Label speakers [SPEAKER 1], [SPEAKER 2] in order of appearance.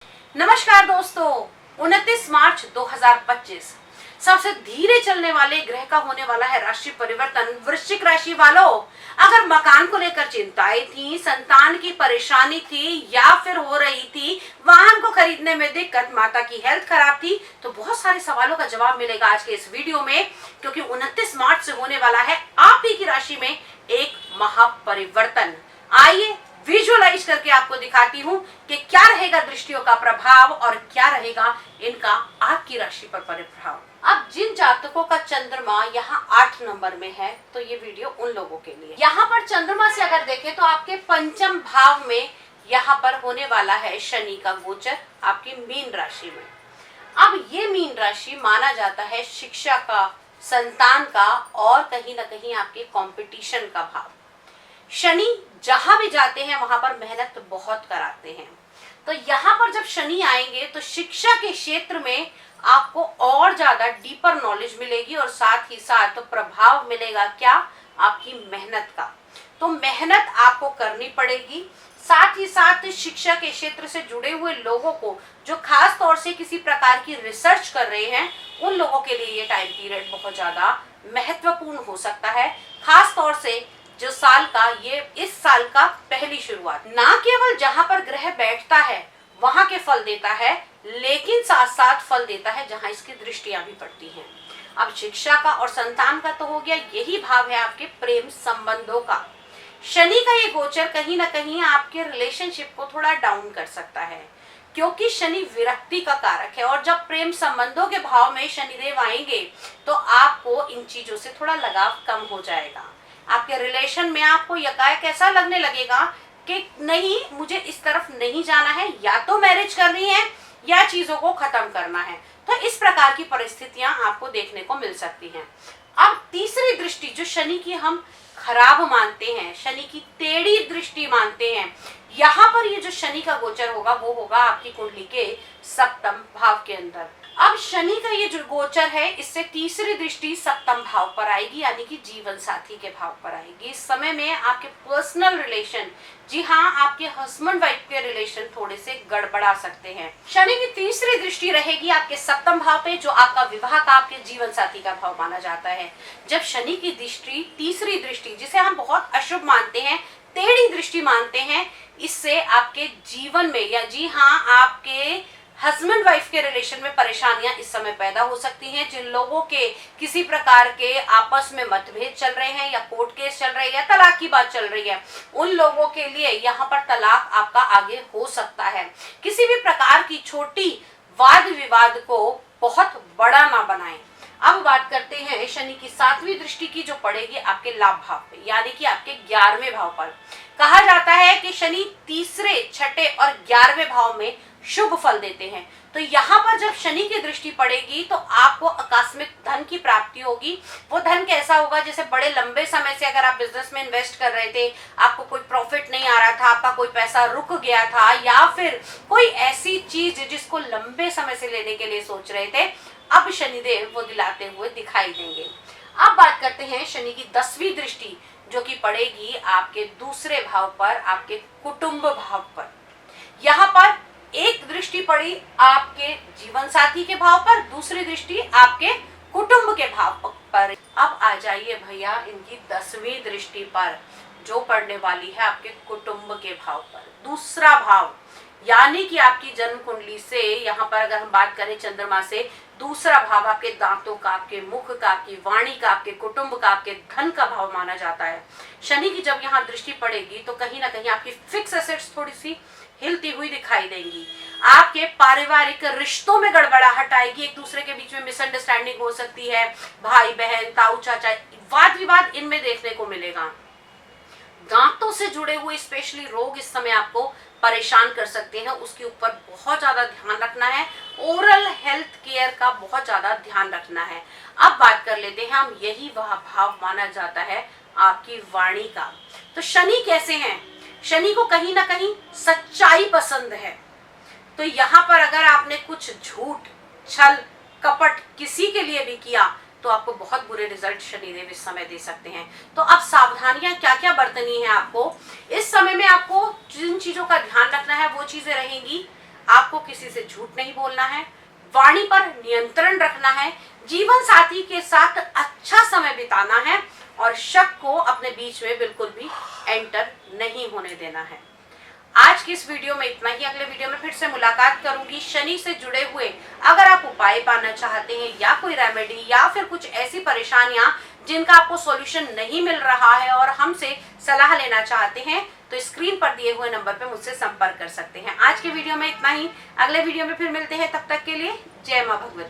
[SPEAKER 1] नमस्कार दोस्तों, 29 मार्च 2025 सबसे धीरे चलने वाले ग्रह का होने वाला है राशि परिवर्तन। वृश्चिक राशि वालों, अगर मकान को लेकर चिंताएं थी, संतान की परेशानी थी या फिर हो रही थी वाहन को खरीदने में दिक्कत, माता की हेल्थ खराब थी, तो बहुत सारे सवालों का जवाब मिलेगा आज के इस वीडियो में। क्योंकि 29 मार्च से होने वाला है आप ही की राशि में एक महापरिवर्तन। आइए विजुअलाइज करके आपको दिखाती हूँ कि क्या रहेगा दृष्टियों का प्रभाव और क्या रहेगा इनका आपकी राशि पर प्रभाव। अब जिन जातकों का चंद्रमा यहाँ 8 नंबर में है, तो ये वीडियो उन लोगों के लिए। यहाँ पर चंद्रमा से अगर देखें तो आपके पंचम भाव में यहाँ पर होने वाला है शनि का गोचर आपकी मीन राशि में। अब ये मीन राशि माना जाता है शिक्षा का, संतान का और कहीं ना कहीं आपके कंपटीशन का भाव। शनि जहां भी जाते हैं वहां पर मेहनत बहुत कराते हैं, तो यहाँ पर जब शनि आएंगे तो शिक्षा के क्षेत्र में आपको और ज्यादा डीपर नॉलेज मिलेगी और साथ ही साथ तो प्रभाव मिलेगा क्या, आपकी मेहनत का। तो मेहनत आपको करनी पड़ेगी। साथ ही साथ शिक्षा के क्षेत्र से जुड़े हुए लोगों को, जो खास तौर से किसी प्रकार की रिसर्च कर रहे हैं, उन लोगों के लिए ये टाइम पीरियड बहुत ज्यादा महत्वपूर्ण हो सकता है। खास तौर से जो साल का, ये इस साल का पहली शुरुआत, ना केवल जहां पर ग्रह बैठता है वहां के फल देता है, लेकिन साथ साथ फल देता है जहां इसकी दृष्टियां भी पड़ती हैं। अब शिक्षा का और संतान का तो हो गया, यही भाव है आपके प्रेम संबंधों का। शनि का ये गोचर कहीं ना कहीं आपके रिलेशनशिप को थोड़ा डाउन कर सकता है, क्योंकि शनि विरक्ति का कारक है और जब प्रेम संबंधों के भाव में शनिदेव आएंगे तो आपको इन चीजों से थोड़ा लगाव कम हो जाएगा। आपके रिलेशन में आपको यकायक ऐसा लगने लगेगा कि नहीं, मुझे इस तरफ नहीं जाना है, या तो मैरिज करनी है या चीजों को खत्म करना है। तो इस प्रकार की परिस्थितियां आपको देखने को मिल सकती हैं। अब तीसरी दृष्टि जो शनि की हम खराब मानते हैं, शनि की टेढ़ी दृष्टि मानते हैं, यहाँ पर ये जो शनि का गोचर होगा वो होगा आपकी कुंडली के सप्तम भाव के अंदर। अब शनि का ये जो गोचर है, इससे तीसरी दृष्टि सप्तम भाव पर आएगी, यानी कि जीवन साथी के भाव पर आएगी। इस समय में आपके पर्सनल रिलेशन, जी हाँ, आपके हस्बैंड वाइफ के रिलेशन थोड़े से गड़बड़ा सकते हैं। शनि की तीसरी दृष्टि रहेगी आपके सप्तम भाव पे, जो आपका विवाह का, आपके जीवन साथी का भाव माना जाता है। जब शनि की दृष्टि, तीसरी दृष्टि, जिसे हम बहुत अशुभ मानते हैं, टेढ़ी दृष्टि मानते हैं, इससे आपके जीवन में, या जी हाँ, आपके हस्बैंड वाइफ के रिलेशन में परेशानियां इस समय पैदा हो सकती हैं। जिन लोगों के किसी प्रकार के आपस में मतभेद चल रहे हैं, या कोर्ट केस चल रहे हैं, या तलाक की बात चल रही है, उन लोगों के लिए यहाँ पर तलाक आपका आगे हो सकता है। किसी भी प्रकार की छोटी वाद विवाद को बहुत बड़ा ना बनाएं। अब बात करते हैं शनि की सातवीं दृष्टि की, जो पड़ेगी आपके लाभ भाव पे, यानी कि आपके 11वें भाव पर। कहा जाता है कि शनि तीसरे, छठे और 11वें भाव में शुभ फल देते हैं। तो यहाँ पर जब शनि की दृष्टि पड़ेगी तो आपको आकस्मिक धन की प्राप्ति होगी। वो धन कैसा होगा, जैसे बड़े लंबे समय से अगर आप बिजनेस में इन्वेस्ट कर रहे थे, आपको कोई प्रॉफिट नहीं आ रहा था, आपका कोई पैसा रुक गया था, या फिर कोई ऐसी चीज जिसको लंबे समय से लेने के लिए सोच रहे थे, अब शनिदेव वो दिलाते हुए दिखाई देंगे। अब बात करते हैं शनि की 10वीं दृष्टि, जो कि पड़ेगी आपके दूसरे भाव पर, आपके कुटुंब भाव पर। यहाँ पर एक दृष्टि पड़ी आपके जीवन साथी के भाव पर, दूसरी दृष्टि आपके कुटुंब के भाव पर। अब आ जाइए भैया इनकी 10वीं दृष्टि पर, जो पड़ने वाली है आपके कुटुंब के भाव पर, दूसरा भाव, यानी कि आपकी जन्म कुंडली से, यहाँ पर अगर हम बात करें चंद्रमा से, दूसरा भाव आपके दांतों का, आपके मुख का, आपकी वाणी का, आपके कुटुंब का, आपके धन का भाव माना जाता है। शनि की जब यहाँ दृष्टि पड़ेगी तो कहीं ना कहीं आपकी फिक्स एसेट्स थोड़ी सी हिलती हुई दिखाई देंगी। आपके पारिवारिक रिश्तों में गड़बड़ाहट आएगी, एक दूसरे के बीच में मिसअंडरस्टैंडिंग हो सकती है, भाई बहन, ताऊ चाचा, वाद विवाद इनमें देखने को मिलेगा। दांतों से जुड़े हुए स्पेशली रोग इस समय आपको परेशान कर सकते हैं, उसके ऊपर बहुत ज्यादा ध्यान रखना है। ओरल हेल्थ केयर का बहुत ज्यादा ध्यान रखना है। अब बात कर लेते हैं हम, यही वह भाव माना जाता है आपकी वाणी का। तो शनि कैसे हैं? शनि को कहीं ना कहीं सच्चाई पसंद है, तो यहाँ पर अगर आपने कुछ झूठ, छल, कपट किसी के लिए भी किया तो आपको बहुत बुरे रिजल्ट शनिदेव इस समय दे सकते हैं। तो अब सावधानियां क्या क्या बरतनी है आपको इस समय में? आपको जिन चीजों का ध्यान रखना है वो चीजें रहेंगी। आपको किसी से झूठ नहीं बोलना है, वाणी पर नियंत्रण रखना है, जीवन साथी के साथ अच्छा समय बिताना है और शक को अपने बीच में बिल्कुल भी एंटर नहीं होने देना है। आज की इस वीडियो में इतना ही। अगले वीडियो में फिर से मुलाकात करूंगी शनि से जुड़े हुए। अगर आप उपाय पाना चाहते हैं या कोई रेमेडी या फिर कुछ ऐसी परेशानियां जिनका आपको सॉल्यूशन नहीं मिल रहा है और हमसे सलाह लेना चाहते हैं, तो स्क्रीन पर दिए हुए नंबर पर मुझसे संपर्क कर सकते हैं। आज के वीडियो में इतना ही। अगले वीडियो में फिर मिलते हैं, तब तक के लिए जय मां भगवती।